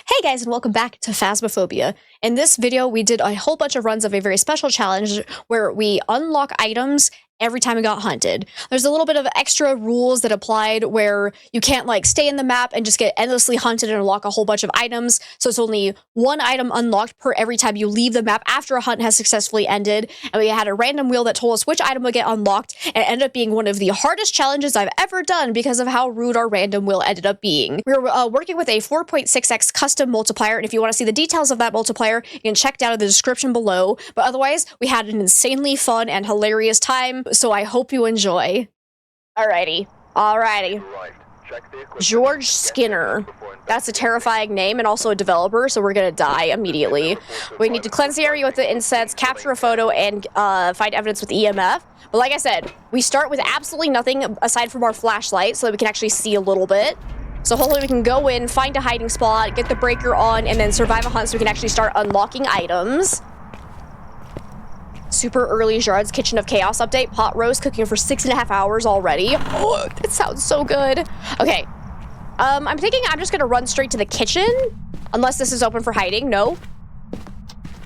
Hey guys, and welcome back to Phasmophobia. In this video, we did a whole bunch of runs of a very special challenge where we unlock items every time we got hunted. There's a little bit of extra rules that applied where you can't like stay in the map and just get endlessly hunted and unlock a whole bunch of items. So it's only one item unlocked per every time you leave the map after a hunt has successfully ended. And we had a random wheel that told us which item would get unlocked, and it ended up being one of the hardest challenges I've ever done because of how rude our random wheel ended up being. We were working with a 4.6x custom multiplier, and if you want to see the details of that multiplier, you can check down in the description below. But otherwise, we had an insanely fun and hilarious time, so I hope you enjoy. Alrighty. George Skinner. That's a terrifying name and also a developer, so we're gonna die immediately. We need to cleanse the area with the incense, capture a photo, and find evidence with EMF. But like I said, we start with absolutely nothing aside from our flashlight so that we can actually see a little bit. So hopefully we can go in, find a hiding spot, get the breaker on, and then survive a hunt so we can actually start unlocking items. Super early Gerard's Kitchen of Chaos update. Pot roast cooking for 6.5 hours already. Oh, it sounds so good. Okay. I'm thinking I'm just gonna run straight to the kitchen. Unless this is open for hiding. No.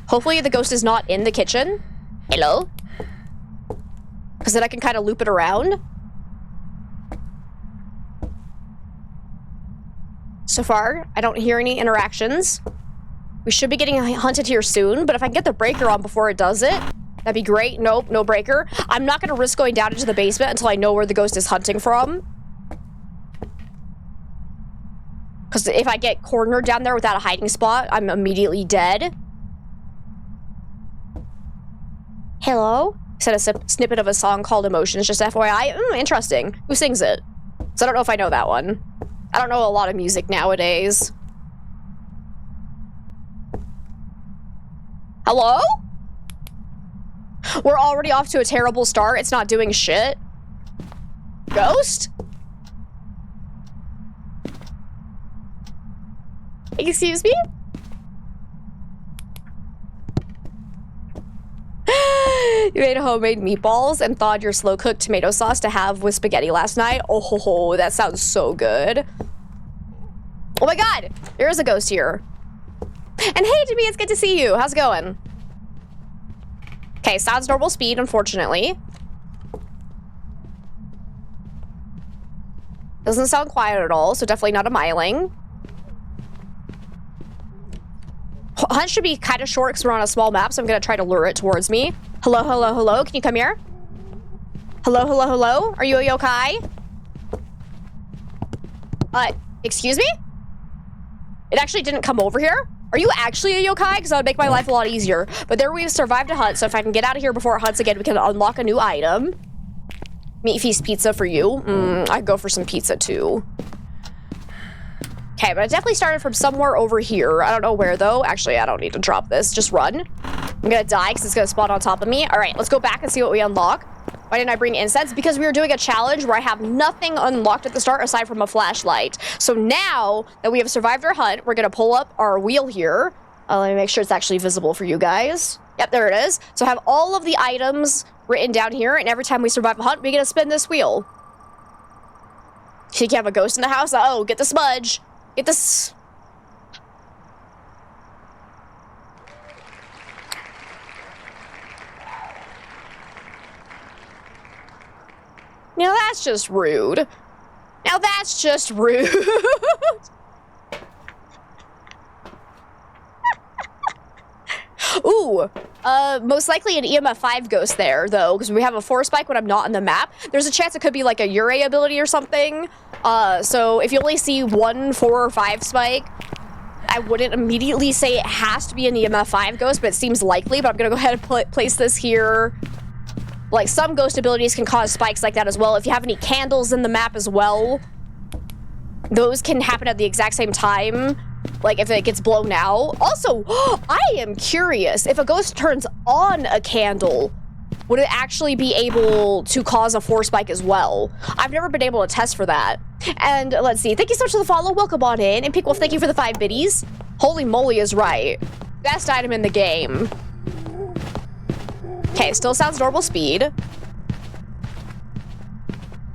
Hopefully the ghost is not in the kitchen. Hello? Because then I can kind of loop it around. So far, I don't hear any interactions. We should be getting hunted here soon, but if I can get the breaker on before it does it, that'd be great. Nope, no breaker. I'm not going to risk going down into the basement until I know where the ghost is hunting from. Because if I get cornered down there without a hiding spot, I'm immediately dead. Hello? Said a snippet of a song called Emotions, just FYI. Interesting. Who sings it? So I don't know if I know that one. I don't know a lot of music nowadays. Hello? We're already off to a terrible start. It's not doing shit. Ghost? Excuse me? You made homemade meatballs and thawed your slow-cooked tomato sauce to have with spaghetti last night. Oh, ho, ho, that sounds so good. Oh my god! There is a ghost here. And hey, Jimmy, it's good to see you. How's it going? Okay, sounds normal speed, unfortunately. Doesn't sound quiet at all, so definitely not a miling. Hunt should be kind of short because we're on a small map, so I'm going to try to lure it towards me. Hello, hello, hello. Can you come here? Hello, hello, hello. Are you a yokai? Excuse me? It actually didn't come over here? Are you actually a yokai? Because that would make my life a lot easier. But there we've survived a hunt, so if I can get out of here before it hunts again, we can unlock a new item. Meat Feast pizza for you. I'd go for some pizza too. Okay, but I definitely started from somewhere over here. I don't know where though. Actually, I don't need to drop this. Just run. I'm gonna die because it's gonna spawn on top of me. All right, let's go back and see what we unlock. Why didn't I bring incense? Because we were doing a challenge where I have nothing unlocked at the start aside from a flashlight. So now that we have survived our hunt, we're gonna pull up our wheel here. Let me make sure it's actually visible for you guys. Yep, there it is. So I have all of the items written down here, and every time we survive a hunt, we get to spin this wheel. You can have a ghost in the house. Oh, get the smudge. Get this. Now that's just rude. Now that's just rude. Ooh, most likely an EMF 5 ghost there, though, because we have a 4 spike when I'm not on the map. There's a chance it could be like a Ure ability or something. So if you only see 1, 4, or 5 spike, I wouldn't immediately say it has to be an EMF 5 ghost, but it seems likely. But I'm gonna go ahead and place this here. Like, some ghost abilities can cause spikes like that as well. If you have any candles in the map as well, those can happen at the exact same time. Like, if it gets blown out. Also, I am curious. If a ghost turns on a candle, would it actually be able to cause a 4 spike as well? I've never been able to test for that. And let's see. Thank you so much for the follow. Welcome on in. And Pink Wolf, thank you for the 5 biddies. Holy moly is right. Best item in the game. Okay, still sounds normal speed.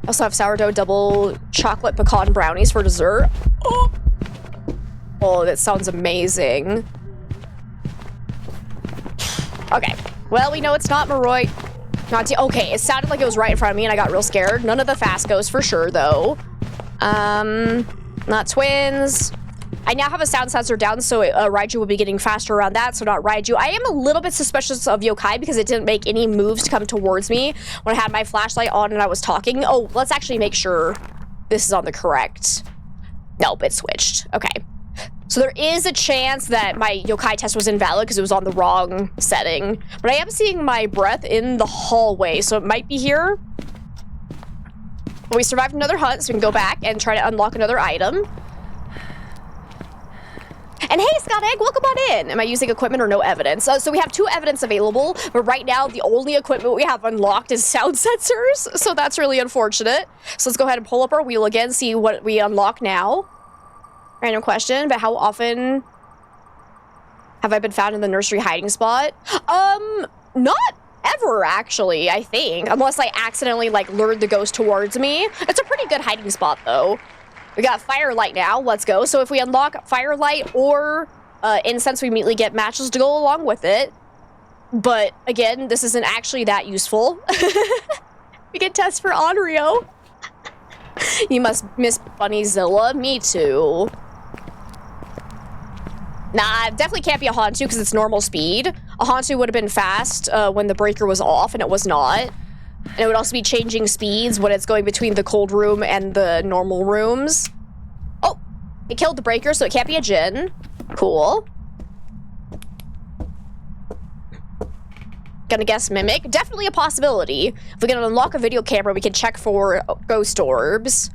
Also have sourdough double chocolate pecan brownies for dessert. Oh. Oh, that sounds amazing. Okay. Well, we know it's not Maroi. Okay, it sounded like it was right in front of me and I got real scared. None of the fast ghosts for sure, though. Not twins. I now have a sound sensor down, so Raiju will be getting faster around that, so not Raiju. I am a little bit suspicious of Yokai because it didn't make any moves to come towards me when I had my flashlight on and I was talking. Oh, let's actually make sure this is on the correct. Nope, it switched. Okay. So there is a chance that my Yokai test was invalid because it was on the wrong setting. But I am seeing my breath in the hallway, so it might be here. But we survived another hunt, so we can go back and try to unlock another item. And hey, Scott Egg, welcome on in. Am I using equipment or no evidence? So we have 2 evidence available, but right now the only equipment we have unlocked is sound sensors. So that's really unfortunate. So let's go ahead and pull up our wheel again, see what we unlock now. Random question, but how often have I been found in the nursery hiding spot? Not ever, actually, I think. Unless I accidentally, like, lured the ghost towards me. It's a pretty good hiding spot, though. We got Firelight now. Let's go. So if we unlock Firelight or Incense, we immediately get matches to go along with it. But, again, this isn't actually that useful. We can test for Onryo. You must miss Bunnyzilla. Me too. Nah, it definitely can't be a Hantu because it's normal speed. A Hantu would have been fast when the breaker was off, and it was not. And it would also be changing speeds when it's going between the cold room and the normal rooms. Oh, it killed the breaker, so it can't be a Jinn. Cool. Gonna guess Mimic. Definitely a possibility. If we can unlock a video camera, we can check for ghost orbs.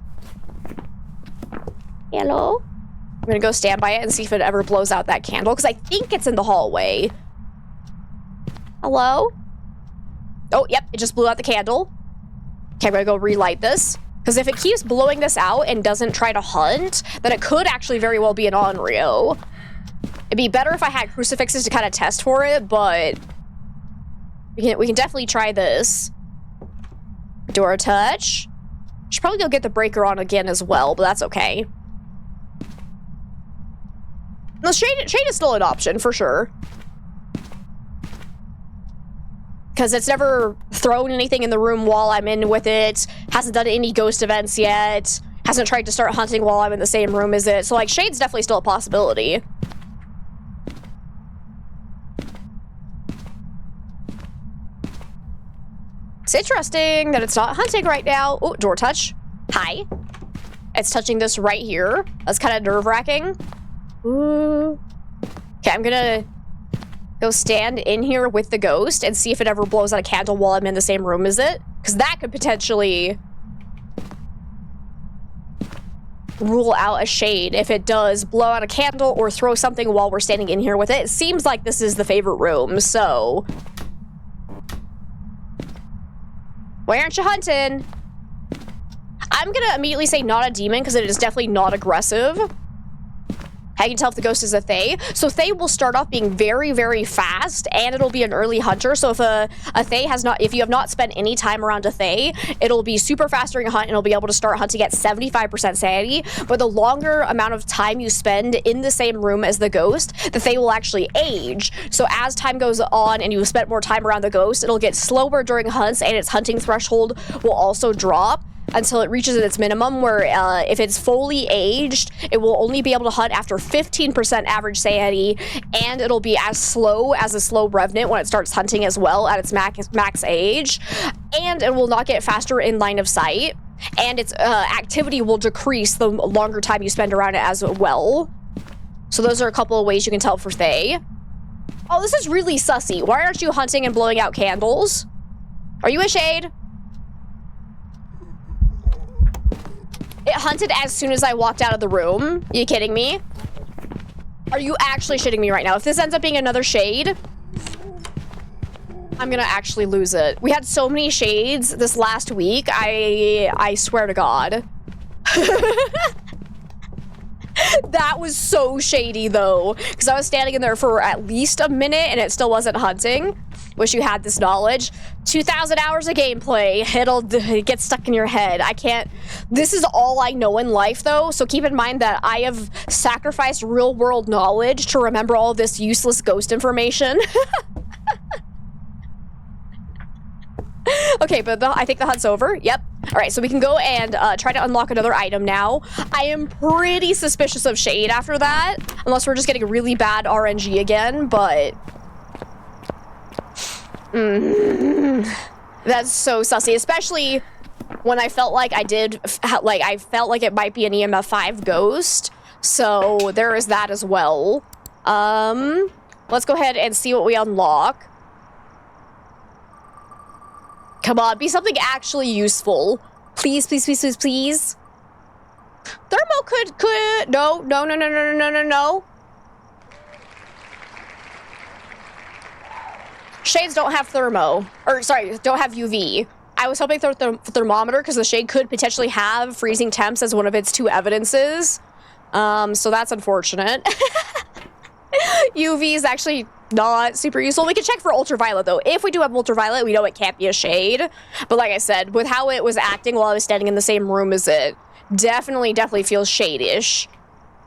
Hello? I'm gonna go stand by it and see if it ever blows out that candle, because I think it's in the hallway. Hello? Oh, yep, it just blew out the candle. Okay, I'm gonna go relight this. Because if it keeps blowing this out and doesn't try to hunt, then it could actually very well be an Onryo. It'd be better if I had crucifixes to kind of test for it, but we can definitely try this. Door touch. Should probably go get the breaker on again as well, but that's okay. No, shade is still an option, for sure. Because it's never thrown anything in the room while I'm in with it. Hasn't done any ghost events yet. Hasn't tried to start hunting while I'm in the same room as it. So, like, Shade's definitely still a possibility. It's interesting that it's not hunting right now. Oh, door touch. Hi. It's touching this right here. That's kind of nerve-wracking. Ooh. Okay, I'm gonna go stand in here with the ghost and see if it ever blows out a candle while I'm in the same room as it. Because that could potentially rule out a Shade if it does blow out a candle or throw something while we're standing in here with it. It seems like this is the favorite room, so... Why aren't you hunting? I'm gonna immediately say not a demon because it is definitely not aggressive. I can tell if the ghost is a Thaye. So Thaye will start off being very, very fast, and it'll be an early hunter. So if a Thaye has not, if you have not spent any time around a Thaye, it'll be super fast during a hunt, and it'll be able to start hunting at 75% sanity. But the longer amount of time you spend in the same room as the ghost, the Thaye will actually age. So as time goes on and you spent more time around the ghost, it'll get slower during hunts, and its hunting threshold will also drop until it reaches its minimum, where if it's fully aged, it will only be able to hunt after 15% average sanity, and it'll be as slow as a slow revenant when it starts hunting as well at its max age, and it will not get faster in line of sight, and its activity will decrease the longer time you spend around it as well. So those are a couple of ways you can tell for Thaye. Oh, this is really sussy. Why aren't you hunting and blowing out candles? Are you a Shade? It hunted as soon as I walked out of the room. Are you kidding me? Are you actually shitting me right now? If this ends up being another Shade, I'm gonna actually lose it. We had so many Shades this last week. I swear to God. That was so shady, though, because I was standing in there for at least a minute, and it still wasn't hunting. Wish you had this knowledge. 2,000 hours of gameplay. It'll get stuck in your head. I can't... This is all I know in life, though, so keep in mind that I have sacrificed real-world knowledge to remember all this useless ghost information. Okay, but I think the hunt's over. Yep. All right, so we can go and try to unlock another item now. I am pretty suspicious of Shade after that, unless we're just getting really bad RNG again, but... That's so sussy, especially when I felt like I felt like it might be an EMF 5 ghost, so there is that as well. Let's go ahead and see what we unlock. Come on, be something actually useful. Please, please, please, please, please. Thermo could, no. Shades don't have thermo, or sorry, don't have UV. I was hoping for thermometer because the shade could potentially have freezing temps as one of its 2 evidences. So that's unfortunate. UV is actually not super useful. We can check for ultraviolet though. If we do have ultraviolet, we know it can't be a shade. But like I said, with how it was acting while I was standing in the same room as it, definitely feels shade-ish.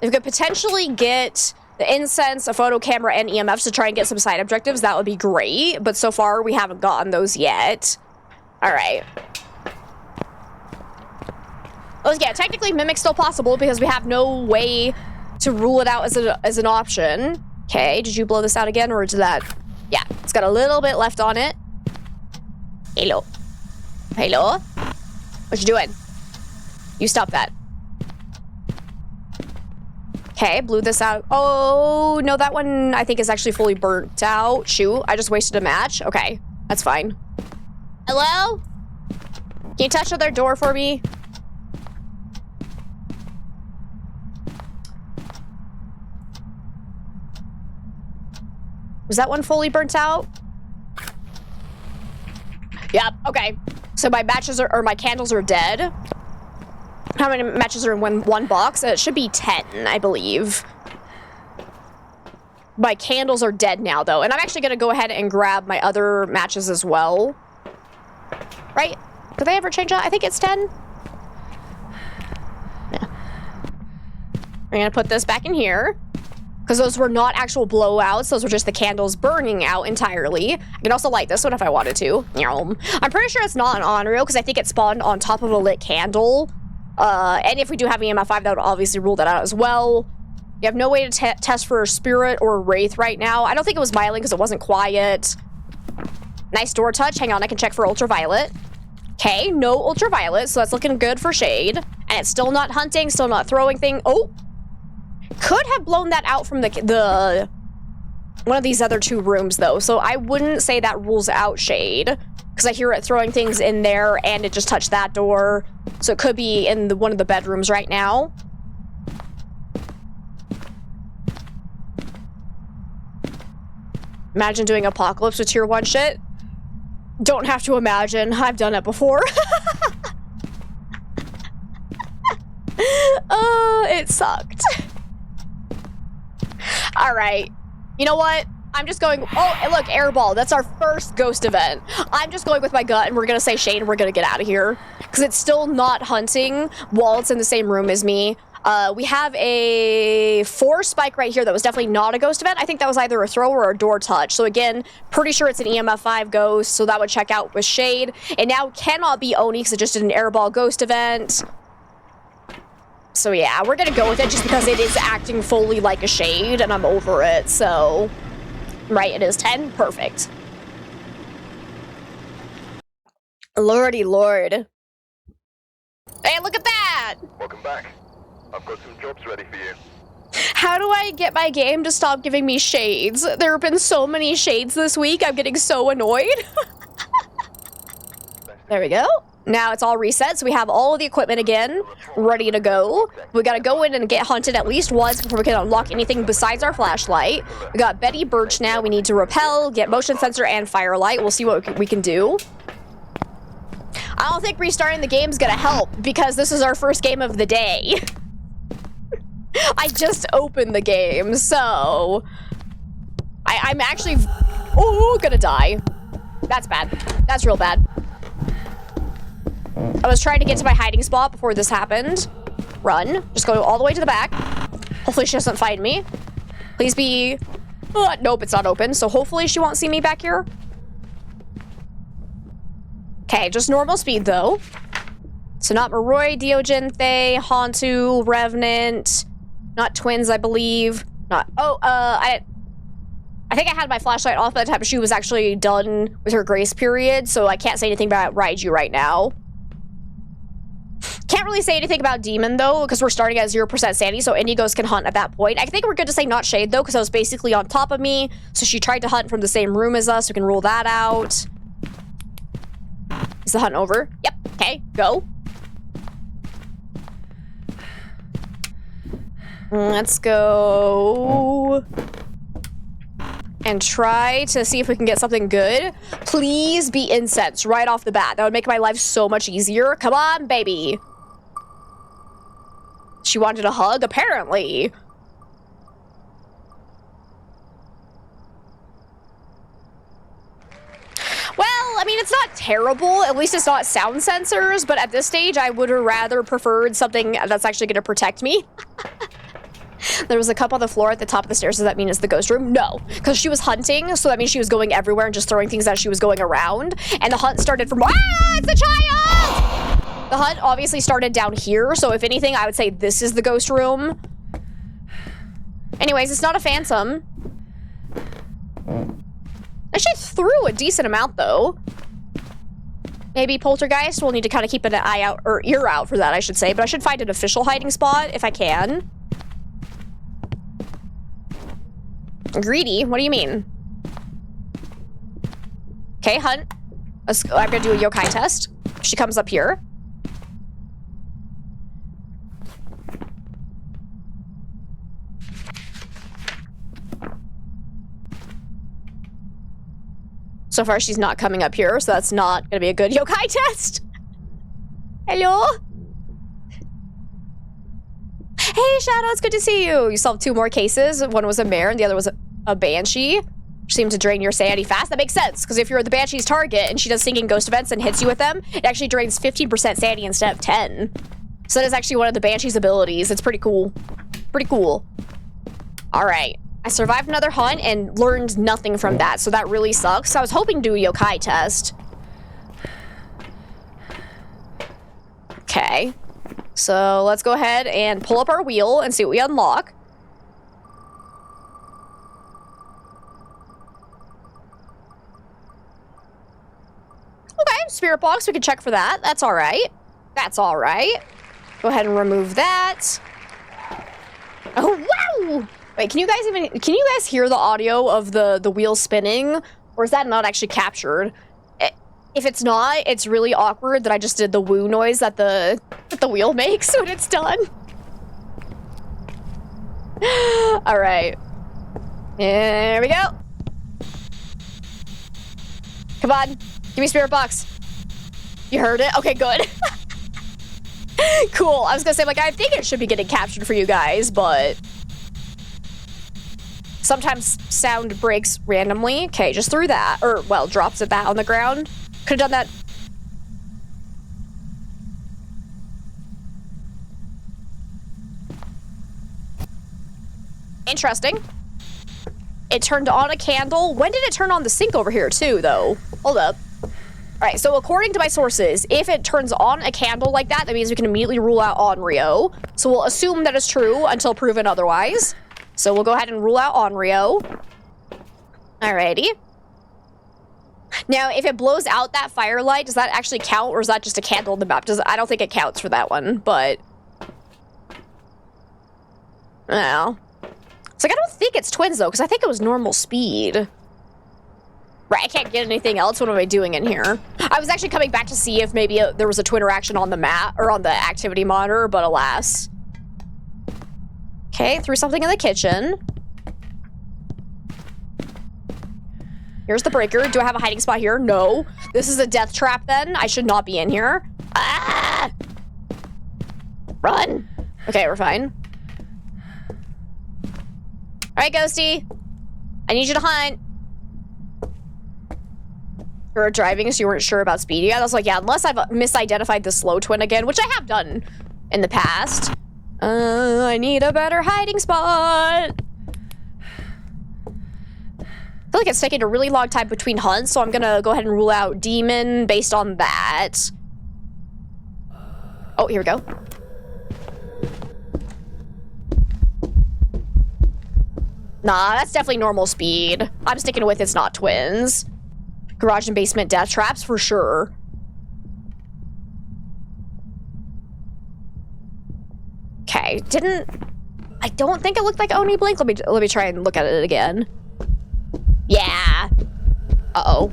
If we could potentially get the incense, a photo camera, and EMFs to try and get some side objectives, that would be great. But so far, we haven't gotten those yet. All right. Oh yeah, technically Mimic's still possible because we have no way to rule it out as an option. Okay, did you blow this out again, or did that? Yeah, it's got a little bit left on it. Hello. Hello? What you doing? You stop that. Okay, blew this out. Oh, no, that one I think is actually fully burnt out. Shoot, I just wasted a match. Okay, that's fine. Hello? Can you touch another door for me? Was that one fully burnt out? Yep, okay. So my matches or my candles are dead. How many matches are in one box? It should be 10, I believe. My candles are dead now, though. And I'm actually going to go ahead and grab my other matches as well. Right? Did they ever change that? I think it's 10. Yeah. We're going to put this back in here. Because those were not actual blowouts. Those were just the candles burning out entirely. I can also light this one if I wanted to. I'm pretty sure it's not an on-reel because I think it spawned on top of a lit candle. And if we do have EMF 5, that would obviously rule that out as well. You have no way to test for spirit or wraith right now. I don't think it was Myling because it wasn't quiet. Nice door touch. Hang on, I can check for ultraviolet. Okay, no ultraviolet, so that's looking good for shade. And it's still not hunting, still not throwing thing. Oh! Could have blown that out from the one of these other 2 rooms, though. So I wouldn't say that rules out shade. Because I hear it throwing things in there, and it just touched that door. So it could be in one of the bedrooms right now. Imagine doing Apocalypse with tier 1 shit. Don't have to imagine. I've done it before. It sucked. All right. You know what? I'm just going... Oh, look, airball. That's our first ghost event. I'm just going with my gut, and we're going to say shade, and we're going to get out of here. Because it's still not hunting while it's in the same room as me. We have a 4 spike right here that was definitely not a ghost event. I think that was either a throw or a door touch. So again, pretty sure it's an EMF 5 ghost, so that would check out with shade. And now cannot be Oni because it just did an airball ghost event. So yeah, we're gonna go with it just because it is acting fully like a shade and I'm over it, so... Right, it is 10. Perfect. Lordy lord. Hey, look at that! Welcome back. I've got some jobs ready for you. How do I get my game to stop giving me shades? There have been so many shades this week, I'm getting so annoyed. There we go. Now it's all reset, so we have all of the equipment again, ready to go. We gotta go in and get hunted at least once before we can unlock anything besides our flashlight. We got Betty Birch now. We need to repel, get motion sensor, and firelight. We'll see what we can do. I don't think restarting the game is gonna help, because this is our first game of the day. I just opened the game, so I'm actually gonna die. That's bad. That's real bad. I was trying to get to my hiding spot before this happened. Run. Just go all the way to the back. Hopefully she doesn't find me. Please be... nope, it's not open. So hopefully she won't see me back here. Okay, just normal speed though. So not Maroi, Diogenthe, Hantu, Revenant. Not twins, I believe. Not... I think I had my flashlight off by the time she was actually done with her grace period, so I can't say anything about Raiju right now. Can't really say anything about Demon, though, because we're starting at 0% sanity, so Indigos can hunt at that point. I think we're good to say not Shade, though, because it was basically on top of me, so she tried to hunt from the same room as us, so we can rule that out. Is the hunt over? Yep. Okay, go. Let's go... and try to see if we can get something good. Please be incense right off the bat. That would make my life so much easier. Come on, baby. She wanted a hug, apparently. Well, I mean, it's not terrible. At least it's not sound sensors, but at this stage, I would have rather preferred something that's actually going to protect me. There was a cup on the floor at the top of the stairs. Does that mean it's the ghost room? No, because she was hunting, so that means she was going everywhere and just throwing things as she was going around. And the hunt started from... it's the child! The hunt obviously started down here, so if anything, I would say this is the ghost room. Anyways, it's not a phantom. Actually threw a decent amount, though. Maybe poltergeist. We'll need to kind of keep an eye out, or ear out for that, I should say. But I should find an official hiding spot if I can. Greedy? What do you mean? Okay, hunt. I'm gonna do a yokai test. She comes up here. So far, she's not coming up here, so that's not gonna be a good yokai test. Hello? Hey, Shadow, it's good to see you. You solved 2 more cases. One was a mare and the other was a banshee. Which seemed to drain your sanity fast. That makes sense, because if you're the banshee's target and she does singing ghost events and hits you with them, it actually drains 15% sanity instead of 10. So that is actually one of the banshee's abilities. It's pretty cool. Pretty cool. All right. I survived another hunt and learned nothing from that, so that really sucks. So I was hoping to do a yokai test. Okay. So let's go ahead and pull up our wheel and see what we unlock. Okay, spirit box, we can check for that. That's all right. That's all right. Go ahead and remove that. Oh, wow! Wait, can you guys hear the audio of the wheel spinning? Or is that not actually captured? If it's not, it's really awkward that I just did the woo noise that the wheel makes when it's done. All right. Here we go. Come on. Give me spirit box. You heard it? Okay, good. Cool. I was gonna say, like, I think it should be getting captured for you guys, but sometimes sound breaks randomly. Okay, just threw that. Or, well, drops it that on the ground. Could have done that. Interesting. It turned on a candle. When did it turn on the sink over here, too, though? Hold up. All right, so according to my sources, if it turns on a candle like that, that means we can immediately rule out Onryo. So we'll assume that is true until proven otherwise. So we'll go ahead and rule out Onryo. Alrighty. Now, if it blows out that firelight, does that actually count, or is that just a candle in the map? I don't think it counts for that one, but... No. It's like, I don't think it's twins, though, because I think it was normal speed. Right, I can't get anything else. What am I doing in here? I was actually coming back to see if maybe there was a twin interaction on the map, or on the activity monitor, but alas. Okay, threw something in the kitchen. Here's the breaker. Do I have a hiding spot here? No. This is a death trap, then. I should not be in here. Ah! Run! Okay, we're fine. right, Ghosty. I need you to hunt. You were driving, so you weren't sure about speed. Yeah, I was like, yeah, unless I've misidentified the slow twin again, which I have done in the past. I need a better hiding spot. I feel like it's taking a really long time between hunts, so I'm gonna go ahead and rule out demon based on that. Oh, here we go. Nah, that's definitely normal speed. I'm sticking with it's not twins. Garage and basement death traps for sure. Okay, I don't think it looked like Oni Blink. Let me try and look at it again. Yeah. Uh-oh.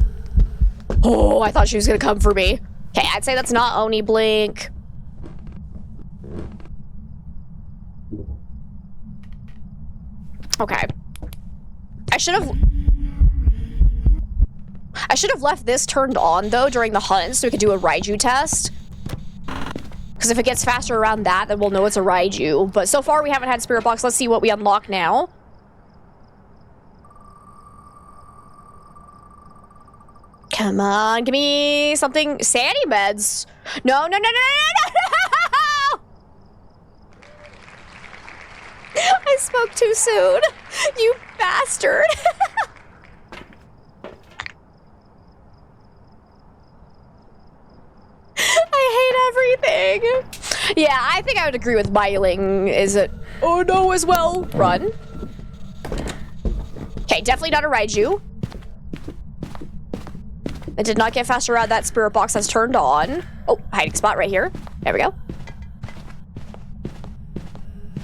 Oh, I thought she was gonna come for me. Okay, I'd say that's not Oni Blink. Okay. I should have left this turned on, though, during the hunt, so we could do a Raiju test. Because if it gets faster around that, then we'll know it's a Raiju. But so far, we haven't had Spirit Box. Let's see what we unlock now. Come on, give me something. Sanity meds. No, no, no, no, no, no, no! I spoke too soon. You bastard. I hate everything. Yeah, I think I would agree with Myling. Is it? Oh no, as well. Run. Okay, definitely not a Raiju. It did not get faster around that spirit box that's turned on. Oh, hiding spot right here. There we go.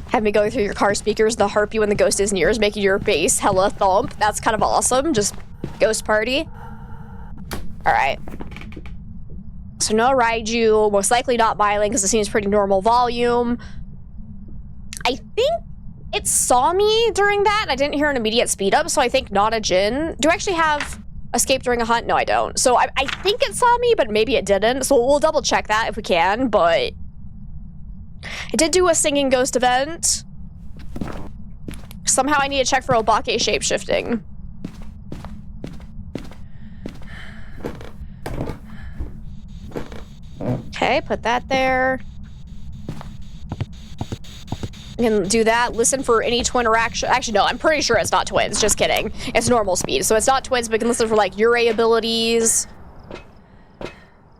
Have me going through your car speakers, the harpy when the ghost is near is making your bass hella thump. That's kind of awesome. Just ghost party. All right. So no Raiju, most likely not Myling because it seems pretty normal volume. I think it saw me during that. I didn't hear an immediate speed up, so I think not a Jinn. Do I actually have escape during a hunt? No, I don't. So I think it saw me, but maybe it didn't. So we'll double check that if we can, but it did do a singing ghost event. Somehow I need to check for Obake shapeshifting. Okay, put that there. We can do that. Listen for any twin interaction. Actually, no, I'm pretty sure it's not twins. Just kidding. It's normal speed. So it's not twins, but we can listen for like Yurei abilities.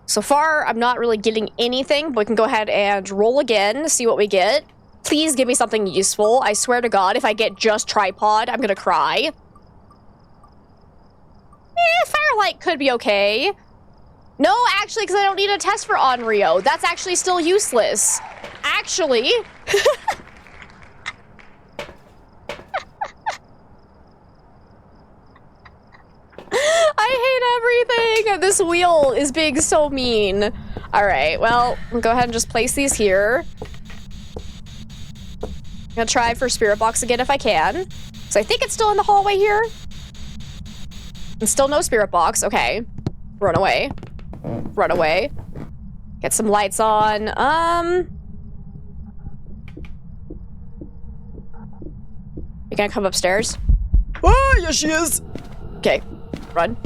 So far, I'm not really getting anything, but we can go ahead and roll again, see what we get. Please give me something useful. I swear to God, if I get just tripod, I'm gonna cry. Firelight could be okay. No, actually, because I don't need a test for Onryo. That's actually still useless. Actually. I hate everything. This wheel is being so mean. All right, well, we'll go ahead and just place these here. I'm gonna try for Spirit Box again if I can. So I think it's still in the hallway here. And still no Spirit Box. Okay. Run away. Run away. Get some lights on. You gonna come upstairs? Oh, yes she is. Okay, run.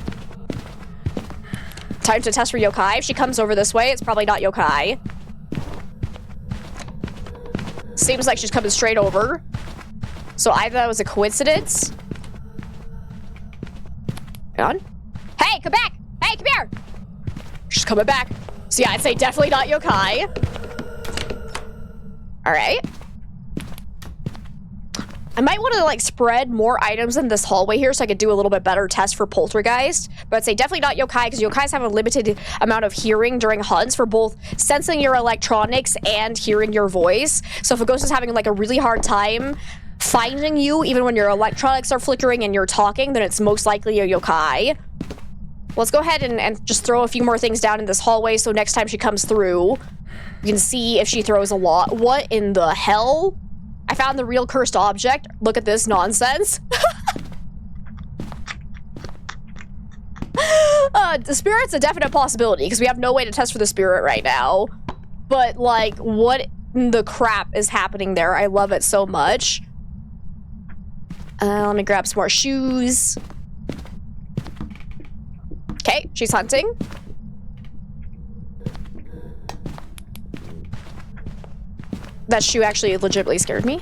Time to test for yokai. If she comes over this way, it's probably not yokai. Seems like she's coming straight over. So either that was a coincidence. Come on. Hey, come back! Hey, come here! She's coming back. So yeah, I'd say definitely not yokai. All right. I might want to like spread more items in this hallway here so I could do a little bit better test for poltergeist. But I'd say definitely not yokai because yokais have a limited amount of hearing during hunts for both sensing your electronics and hearing your voice. So if a ghost is having like a really hard time finding you, even when your electronics are flickering and you're talking, then it's most likely a yokai. Let's go ahead and just throw a few more things down in this hallway so next time she comes through, you can see if she throws a lot. What in the hell? I found the real cursed object. Look at this nonsense. The spirit's a definite possibility because we have no way to test for the spirit right now. But like, what in the crap is happening there? I love it so much. Let me grab some more shoes. Okay, she's hunting. That shoe actually legitimately scared me.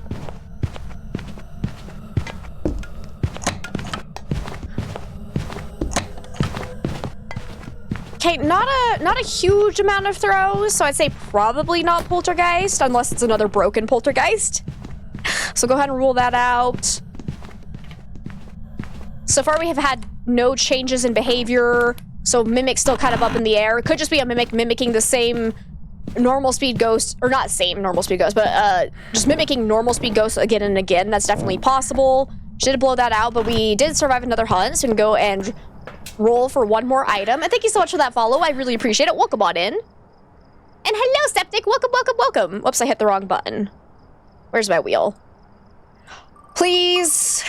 Okay, not a huge amount of throws, so I'd say probably not poltergeist, unless it's another broken poltergeist. So go ahead and rule that out. So far we have had no changes in behavior, so Mimic's still kind of up in the air. It could just be a Mimic mimicking the same normal speed ghost, or not same normal speed ghost, but just mimicking normal speed ghosts again and again. That's definitely possible. She did blow that out, but we did survive another hunt, so we can go and roll for one more item. And thank you so much for that follow. I really appreciate it. Welcome on in. And hello, Septic. Welcome, welcome, welcome. Whoops, I hit the wrong button. Where's my wheel? Please.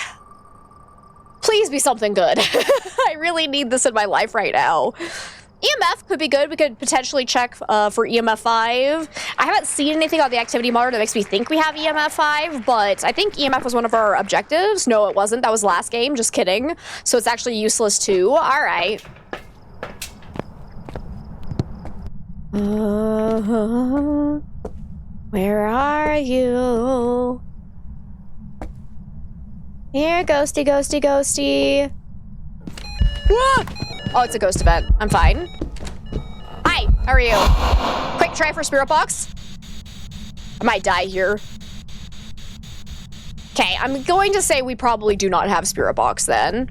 Please be something good. I really need this in my life right now. EMF could be good. We could potentially check for EMF 5. I haven't seen anything on the activity monitor that makes me think we have EMF 5, but I think EMF was one of our objectives. No, it wasn't. That was last game. Just kidding. So it's actually useless too. All right. Where are you? Here, ghosty, ghosty, ghosty. Whoa! Oh, it's a ghost event. I'm fine. Hi, how are you? Quick try for spirit box. I might die here. Okay, I'm going to say we probably do not have spirit box then.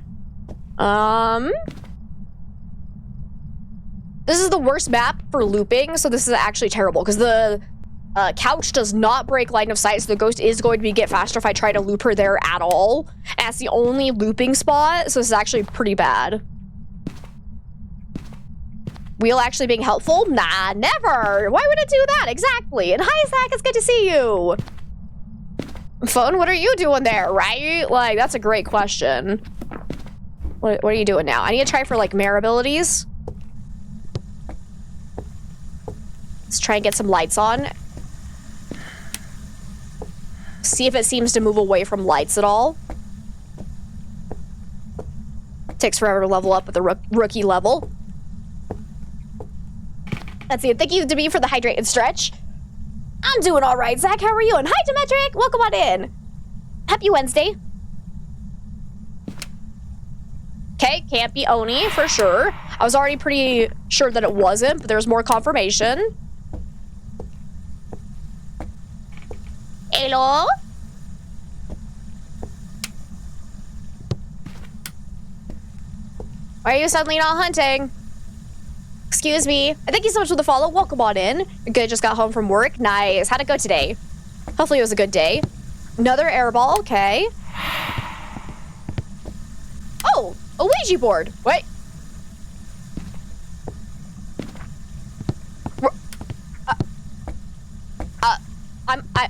This is the worst map for looping, so this is actually terrible because the couch does not break line of sight, so the ghost is going to get faster if I try to loop her there at all. And that's the only looping spot, so this is actually pretty bad. Wheel actually being helpful? Nah, never. Why would it do that? Exactly. And hi, Zach. It's good to see you. Phone, what are you doing there, right? Like, that's a great question. What are you doing now? I need to try for, like, mare abilities. Let's try and get some lights on. See if it seems to move away from lights at all. Takes forever to level up at the rookie level. Let's see. Thank you to me for the hydrate and stretch. I'm doing all right, Zach. How are you? And hi, Demetric. Welcome on in. Happy Wednesday. Okay, can't be Oni for sure. I was already pretty sure that it wasn't, but there's more confirmation. Hello? Why are you suddenly not hunting? Excuse me. Thank you so much for the follow. Welcome on in. You're good. Just got home from work. Nice. How'd it go today? Hopefully it was a good day. Another airball. Okay. Oh, a Ouija board. Wait.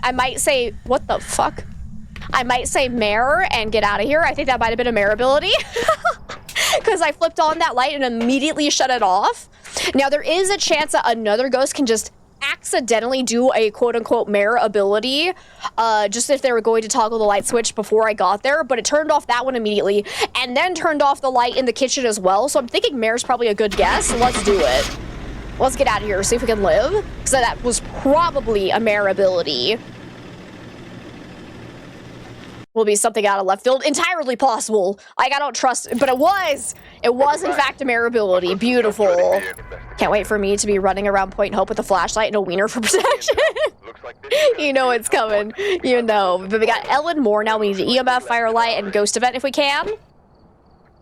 I might say, what the fuck? I might say mare and get out of here. I think that might have been a mare ability. Because I flipped on that light and immediately shut it off. Now, there is a chance that another ghost can just accidentally do a quote-unquote mare ability, just if they were going to toggle the light switch before I got there, but it turned off that one immediately, and then turned off the light in the kitchen as well, so I'm thinking mare's probably a good guess. Let's do it. Let's get out of here, see if we can live, because that was probably a mare ability. Will be something out of left field. Entirely possible. Like, I don't trust, but it was. It was, in fact, a mare ability. Beautiful. Can't wait for me to be running around Point Hope with a flashlight and a wiener for protection. You know it's coming. You know. But we got Ellen Moore. Now we need EMF, Firelight, and Ghost Event if we can.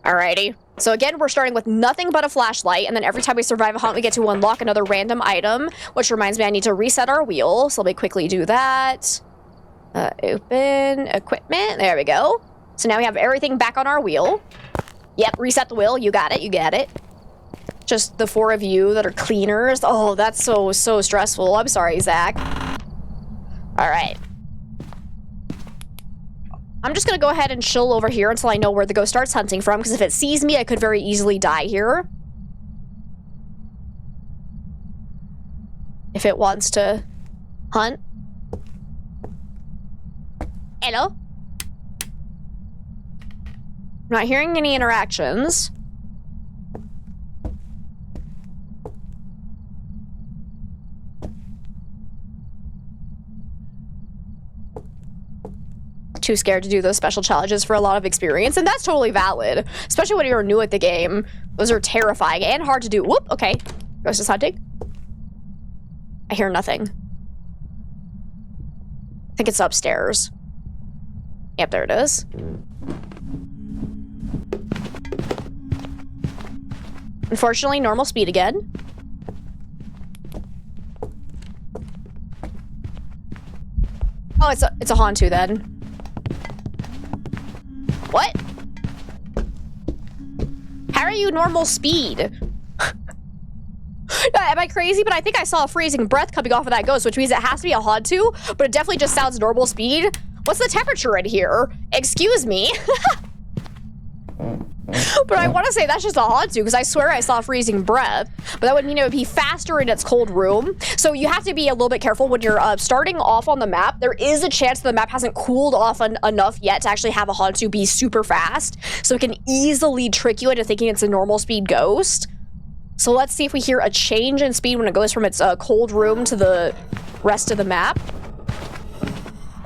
Alrighty. So again, we're starting with nothing but a flashlight, and then every time we survive a hunt, we get to unlock another random item, which reminds me I need to reset our wheel, so let me quickly do that. Open equipment. There we go. So now we have everything back on our wheel. Yep, reset the wheel. You got it. You get it. Just the four of you that are cleaners. Oh, that's so stressful. I'm sorry, Zach. All right. I'm just going to go ahead and chill over here until I know where the ghost starts hunting from, because if it sees me, I could very easily die here. If it wants to hunt. Hello? not hearing any interactions. Too scared to do those special challenges for a lot of experience, and that's totally valid, especially when you're new at the game. Those are terrifying and hard to do. Whoop, okay. Ghost is hunting. I hear nothing. I think it's upstairs. Yep, there it is. Unfortunately, normal speed again. Oh, it's a Hantu then. What? How are you normal speed? Am I crazy? But I think I saw a freezing breath coming off of that ghost, which means it has to be a Hantu, but it definitely just sounds normal speed. What's the temperature in here? Excuse me. But I want to say that's just a Hantu, because I swear I saw freezing breath. But that would mean it would be faster in its cold room. So you have to be a little bit careful when you're starting off on the map. There is a chance the map hasn't cooled off enough yet to actually have a Hantu be super fast. So it can easily trick you into thinking it's a normal speed ghost. So let's see if we hear a change in speed when it goes from its cold room to the rest of the map.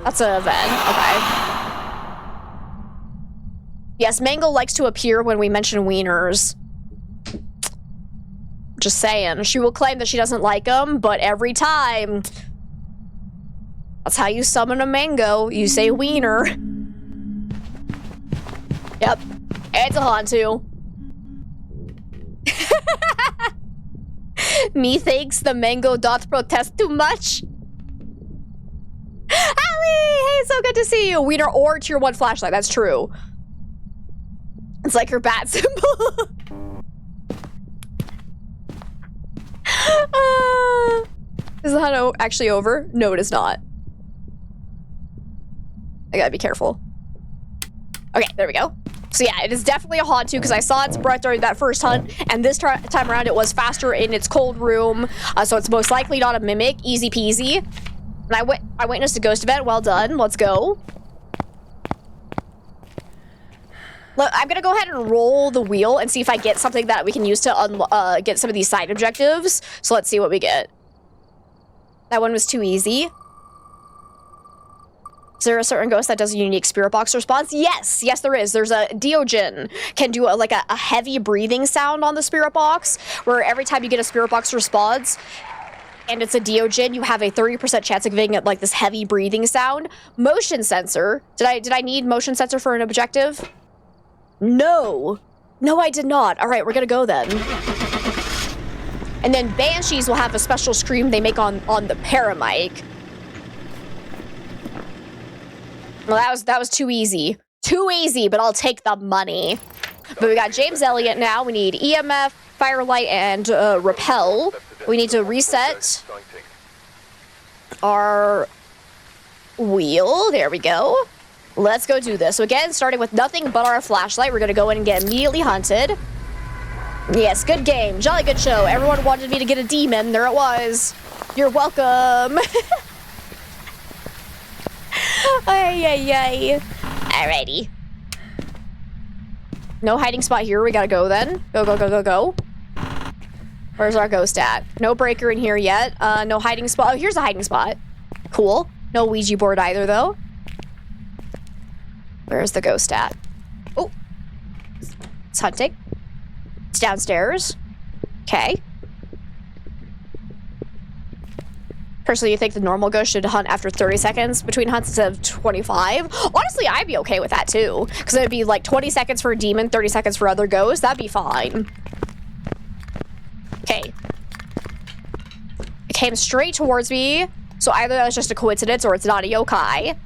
That's a vent, okay. Yes, Mango likes to appear when we mention wieners. Just saying. She will claim that she doesn't like them, but every time... That's how you summon a Mango. You say wiener. Yep. It's a Hantu. Methinks the Mango doth protest too much. Ali! Hey, so good to see you. Wiener or tier 1 flashlight. That's true. It's like her bat symbol. Is the hunt actually over? No, it is not. I gotta be careful. Okay, there we go. So yeah, it is definitely a Hantu because I saw its breath during that first hunt, and this time around it was faster in its cold room, so it's most likely not a mimic. Easy peasy. And I witnessed a ghost event. Well done. Let's go. Look, I'm gonna go ahead and roll the wheel and see if I get something that we can use to get some of these side objectives. So let's see what we get. That one was too easy. Is there a certain ghost that does a unique spirit box response? Yes, yes there is. There's a Diogen can do like a heavy breathing sound on the spirit box, where every time you get a spirit box response, and it's a Diogen, you have a 30% chance of getting like this heavy breathing sound. Motion sensor. Did I need motion sensor for an objective? No. No, I did not. All right, we're gonna go then. And then Banshees will have a special scream they make on the paramic. Well, that was too easy. Too easy, but I'll take the money. But we got James Elliott now. We need EMF, Firelight, and Repel. We need to reset our wheel. There we go. Let's go do this. So again, starting with nothing but our flashlight, we're gonna go in and get immediately hunted. Yes, good game. Jolly good show. Everyone wanted me to get a demon. There it was. You're welcome. Ay, ay, ay. Alrighty. No hiding spot here. We gotta go then. Go, go, go, go, go. Where's our ghost at? No breaker in here yet. No hiding spot. Oh, here's a hiding spot. Cool. No Ouija board either, though. Where's the ghost at? Oh. It's hunting. It's downstairs. Okay. Personally, you think the normal ghost should hunt after 30 seconds between hunts instead of 25? Honestly, I'd be okay with that too. Because it'd be like 20 seconds for a demon, 30 seconds for other ghosts. That'd be fine. Okay. It came straight towards me. So either that was just a coincidence or it's not a yokai.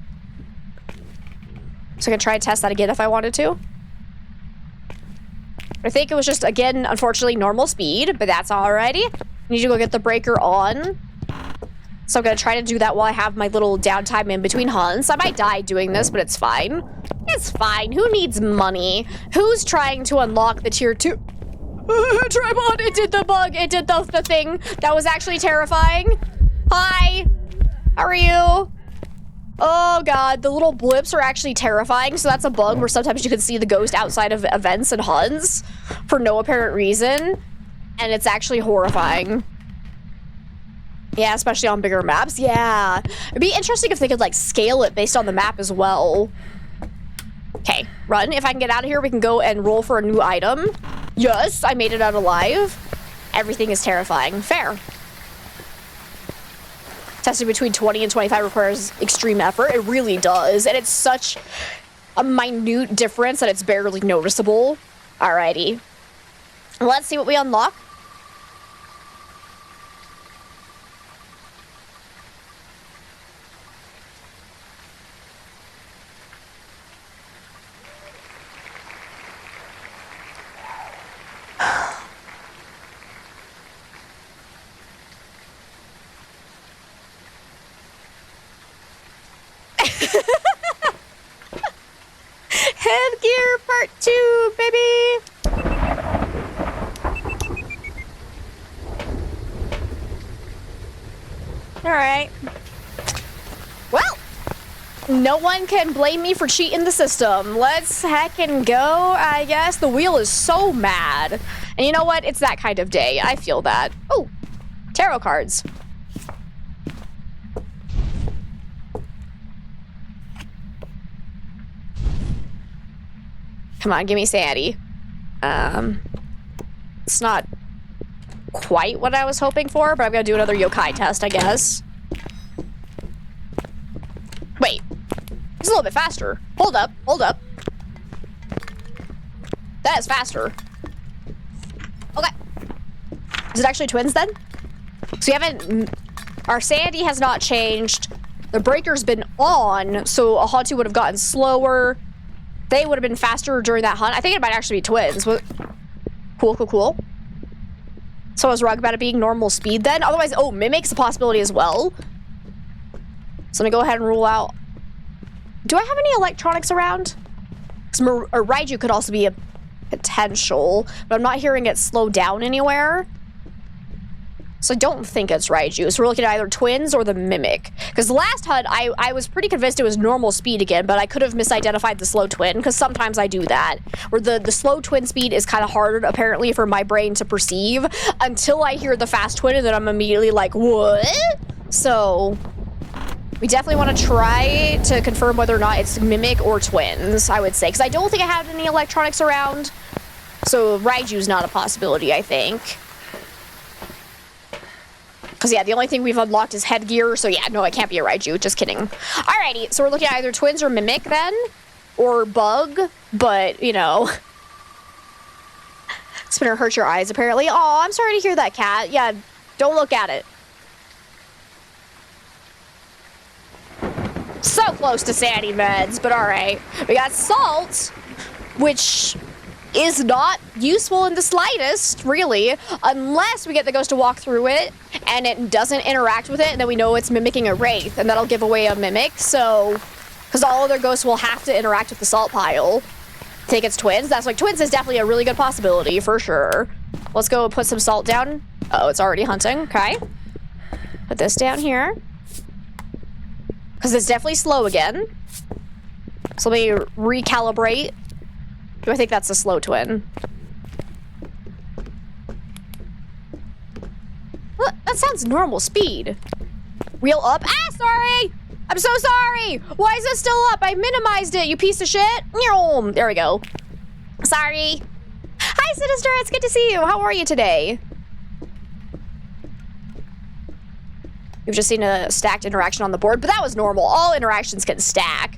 So I could try and test that again if I wanted to. I think it was just, again, unfortunately, normal speed, but that's alrighty. Need to go get the breaker on. So I'm gonna try to do that while I have my little downtime in between hunts. I might die doing this, but it's fine. It's fine. Who needs money? Who's trying to unlock the tier 2? Tripod! It did the bug! It did the thing. That was actually terrifying. Hi! How are you? Oh god, the little blips are actually terrifying. So that's a bug where sometimes you can see the ghost outside of events and HUDs for no apparent reason. And it's actually horrifying. Yeah, especially on bigger maps. Yeah. It'd be interesting if they could like scale it based on the map as well. Okay, run. If I can get out of here, we can go and roll for a new item. Yes, I made it out alive. Everything is terrifying. Fair. Testing between 20 and 25 requires extreme effort. It really does. And it's such a minute difference that it's barely noticeable. Alrighty. Let's see what we unlock. Headgear part 2, baby! Alright. Well, no one can blame me for cheating the system. Let's heckin' go, I guess. The wheel is so mad. And you know what? It's that kind of day. I feel that. Oh, tarot cards. Come on, give me Sanity. It's not quite what I was hoping for, but I'm gonna do another yokai test, I guess. Wait, it's a little bit faster. Hold up, hold up. That is faster. Okay. Is it actually twins then? So we haven't, our Sanity has not changed. The breaker's been on, so a Hantu would have gotten slower. They would have been faster during that hunt. I think it might actually be twins. Cool, cool, cool. So I was wrong about it being normal speed then. Otherwise, oh, Mimic's a possibility as well. So I'm gonna go ahead and rule out. Do I have any electronics around? Because Raiju could also be a potential, but I'm not hearing it slow down anywhere. So I don't think it's Raiju. So we're looking at either twins or the Mimic. Because the last HUD, I was pretty convinced it was normal speed again, but I could have misidentified the slow twin, because sometimes I do that. Where the slow twin speed is kind of hard, apparently, for my brain to perceive, until I hear the fast twin, and then I'm immediately like, what? So we definitely want to try to confirm whether or not it's Mimic or twins, I would say. Because I don't think I have any electronics around. So Raiju's not a possibility, I think. Because, yeah, the only thing we've unlocked is headgear, so yeah, no, it can't be a Raiju, just kidding. Alrighty, so we're looking at either twins or Mimic then, or Bug, but, you know. It's gonna hurt your eyes, apparently. Oh, I'm sorry to hear that, cat. Yeah, don't look at it. So close to Sanity meds, but alright. We got Salt, which is not useful in the slightest, really, unless we get the ghost to walk through it and it doesn't interact with it, and then we know it's mimicking a wraith, and that'll give away a Mimic. So, because all other ghosts will have to interact with the salt pile. Think it's twins. That's like, twins is definitely a really good possibility for sure. Let's go put some salt down. Oh, it's already hunting. Okay, put this down here because it's definitely slow again. So let me recalibrate. Do I think that's a slow twin? What? That sounds normal speed. Wheel up. Ah, sorry! I'm so sorry! Why is it still up? I minimized it, you piece of shit! There we go. Sorry. Hi, Sinister, it's good to see you. How are you today? We've just seen a stacked interaction on the board, but that was normal. All interactions can stack.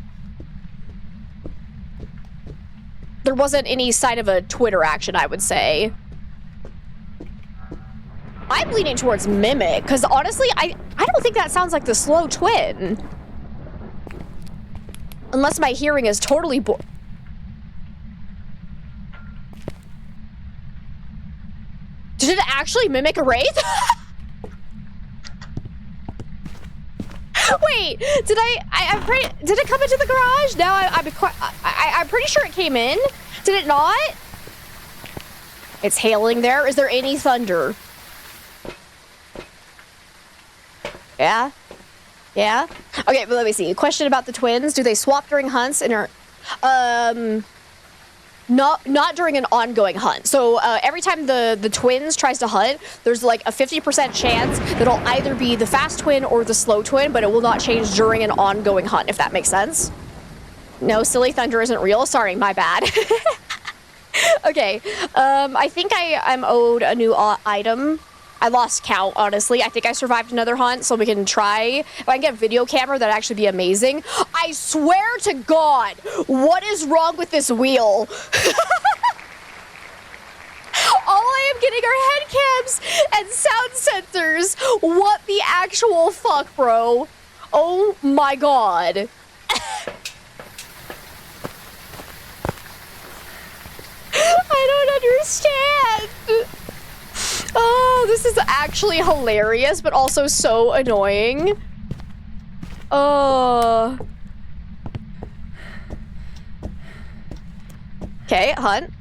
There wasn't any sign of a Twitter action, I would say. I'm leaning towards Mimic, because honestly, I don't think that sounds like the slow twin. Unless my hearing is totally Did it actually mimic a wraith? Wait, did did it come into the garage? Now I'm pretty sure it came in. Did it not? It's hailing there. Is there any thunder? Yeah. Yeah? Okay, but let me see. Question about the twins. Do they swap during hunts and are... Not during an ongoing hunt. So every time the twins tries to hunt, there's like a 50% chance that it'll either be the fast twin or the slow twin, but it will not change during an ongoing hunt, if that makes sense. No, Silly Thunder isn't real. Sorry, my bad. Okay, I think I'm owed a new item. I lost count, honestly. I think I survived another hunt, so we can try. If I can get a video camera, that'd actually be amazing. I swear to God, what is wrong with this wheel? All I am getting are head cams and sound sensors. What the actual fuck, bro? Oh my God. I don't understand. Oh, this is actually hilarious, but also so annoying. Oh. Okay, hunt.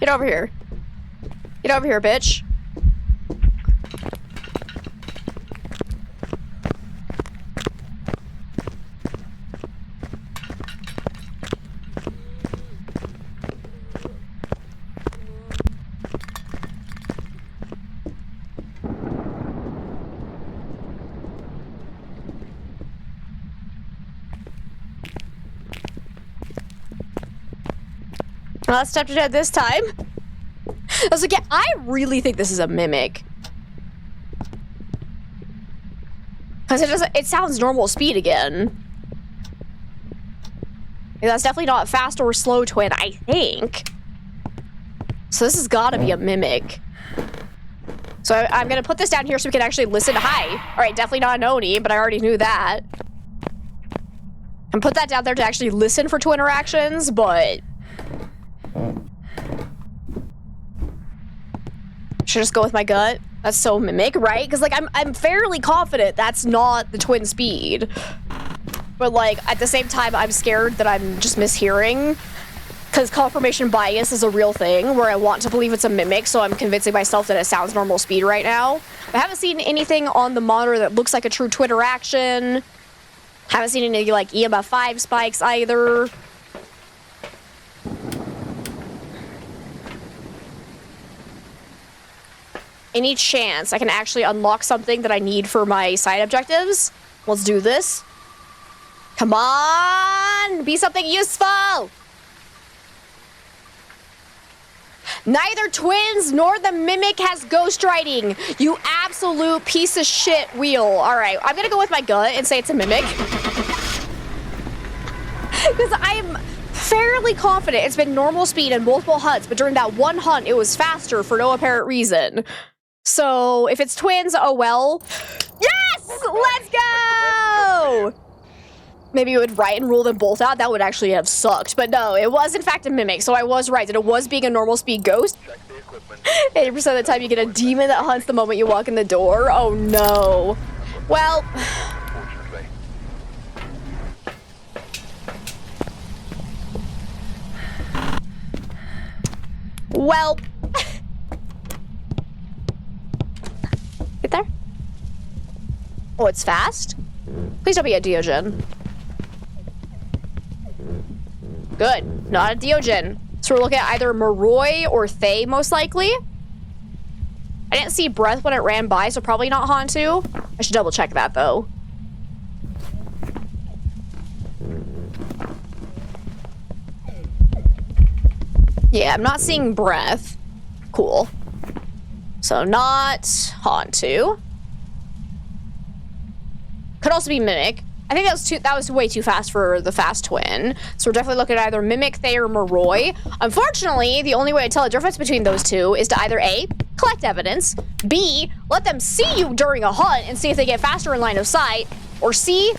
Get over here. Get over here, bitch. Well, that stepped ahead this time. I was like, yeah, I really think this is a mimic. Because it sounds normal speed again. Yeah, that's definitely not fast or slow twin, I think. So this has got to be a mimic. So I'm going to put this down here so we can actually listen. Hi. All right, definitely not an Oni, but I already knew that. And put that down there to actually listen for twin interactions, but... should just go with my gut. That's so mimic, right? Because like I'm fairly confident that's not the twin speed, but like at the same time I'm scared that I'm just mishearing, because confirmation bias is a real thing where I want to believe it's a mimic, so I'm convincing myself that it sounds normal speed right now. I haven't seen anything on the monitor that looks like a true twin interaction. Haven't seen any like EMF 5 spikes either. Any chance I can actually unlock something that I need for my side objectives? Let's do this. Come on! Be something useful! Neither twins nor the mimic has ghostwriting. You absolute piece of shit wheel. Alright, I'm gonna go with my gut and say it's a mimic. Because I'm fairly confident it's been normal speed in multiple hunts, but during that one hunt, it was faster for no apparent reason. So, if it's twins, oh well. Yes! Let's go! Maybe it would write and rule them both out. That would actually have sucked. But no, it was in fact a mimic, so I was right that it was being a normal speed ghost. 80% of the time you get a demon that hunts the moment you walk in the door. Oh no. Well... well... Get there. Oh, it's fast? Please don't be a Diogen. Good. Not a Diogen. So we're looking at either Moroi or Thay, most likely. I didn't see breath when it ran by, so probably not Hantu. I should double check that, though. Yeah, I'm not seeing breath. Cool. So not Hantu. Could also be Mimic. I think that was way too fast for the fast twin. So we're definitely looking at either Mimic, Thay, or Moroi. Unfortunately, the only way to tell the difference between those two is to either A, collect evidence, B, let them see you during a hunt and see if they get faster in line of sight, or C,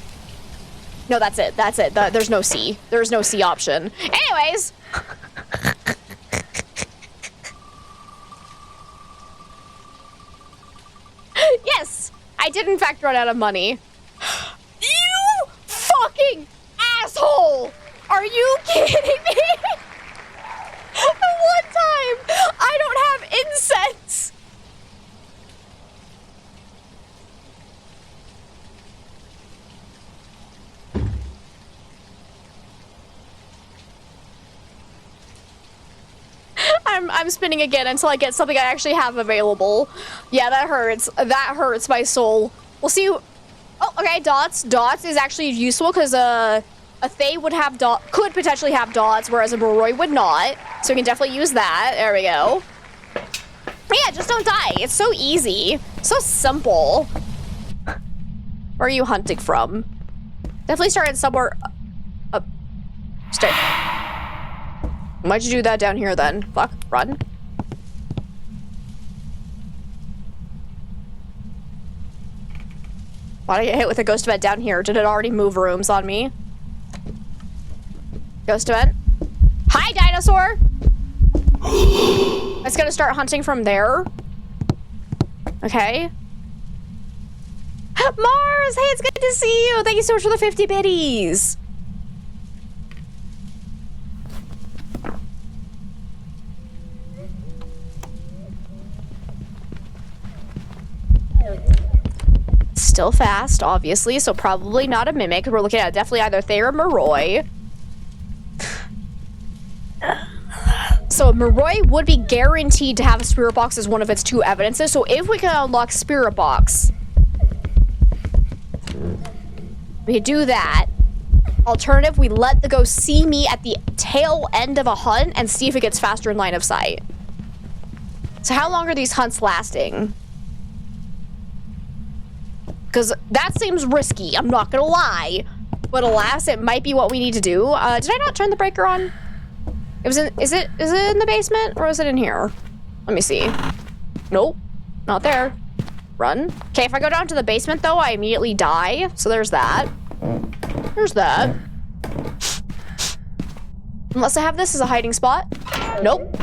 no, that's it. That's it. There's no C. There's no C option. Anyways. Yes, I did in fact run out of money. You fucking asshole! Are you kidding me? One time, I'm spinning again until I get something I actually have available. Yeah, that hurts. That hurts my soul. We'll see. Oh, okay, dots. Dots is actually useful because a Thay would have could potentially have dots, whereas a Moroi would not. So we can definitely use that. There we go. Yeah, just don't die. It's so easy. So simple. Where are you hunting from? Definitely started somewhere up. Stay. Why'd you do that down here then? Fuck, run. Why did I get hit with a ghost event down here? Did it already move rooms on me? Ghost event. Hi, dinosaur! It's gonna start hunting from there. Okay. Mars! Hey, it's good to see you! Thank you so much for the 50 biddies! Still fast, obviously, so probably not a mimic. We're looking at definitely either Thay or Moroi. So Moroi would be guaranteed to have a spirit box as one of its 2 evidences. So if we can unlock spirit box, we could do that. Alternative, we let the ghost see me at the tail end of a hunt and see if it gets faster in line of sight. So how long are these hunts lasting? Because that seems risky, I'm not gonna lie. But alas, it might be what we need to do. Did I not turn the breaker on? It was in, is it in the basement or is it in here? Let me see. Nope, not there. Run. Okay, if I go down to the basement though, I immediately die. So there's that. There's that. Unless I have this as a hiding spot. Nope.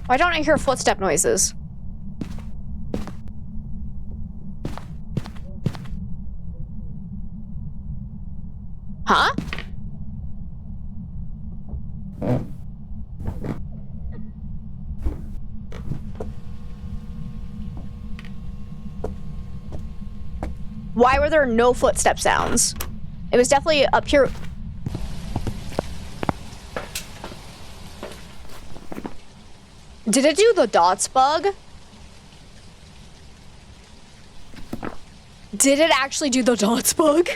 Why don't I hear footstep noises? Huh? Why were there no footstep sounds? It was definitely up here. Did it do the dots bug? Did it actually do the dots bug?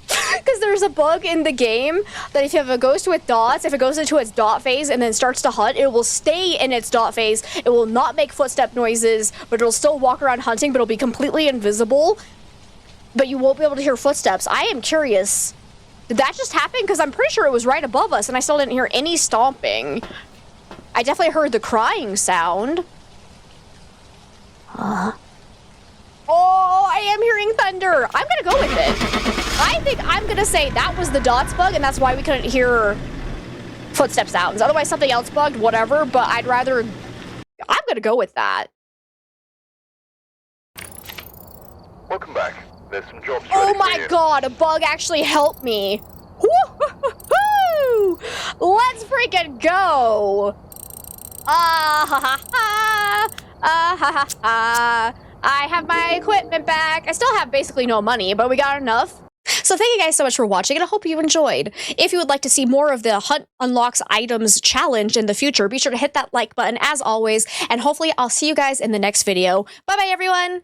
Because there's a bug in the game that if you have a ghost with dots, if it goes into its dot phase and then starts to hunt, it will stay in its dot phase. It will not make footstep noises, but it'll still walk around hunting, but it'll be completely invisible. But you won't be able to hear footsteps. I am curious. Did that just happen? Because I'm pretty sure it was right above us and I still didn't hear any stomping. I definitely heard the crying sound. Oh, I am hearing thunder. I'm gonna go with it. I think I'm gonna say that was the dots bug and that's why we couldn't hear footstep sounds. Otherwise something else bugged, whatever, but I'm gonna go with that. Welcome back. There's some jobs ready Oh for my you. god, a bug actually helped me. Woo-hoo-hoo-hoo! Let's freaking go. Ah ha ha ha. Ah ha ha ha. I have my equipment back. I still have basically no money, but we got enough. So thank you guys so much for watching, and I hope you enjoyed. If you would like to see more of the Hunt Unlocks Items challenge in the future, be sure to hit that like button as always, and hopefully I'll see you guys in the next video. Bye-bye, everyone!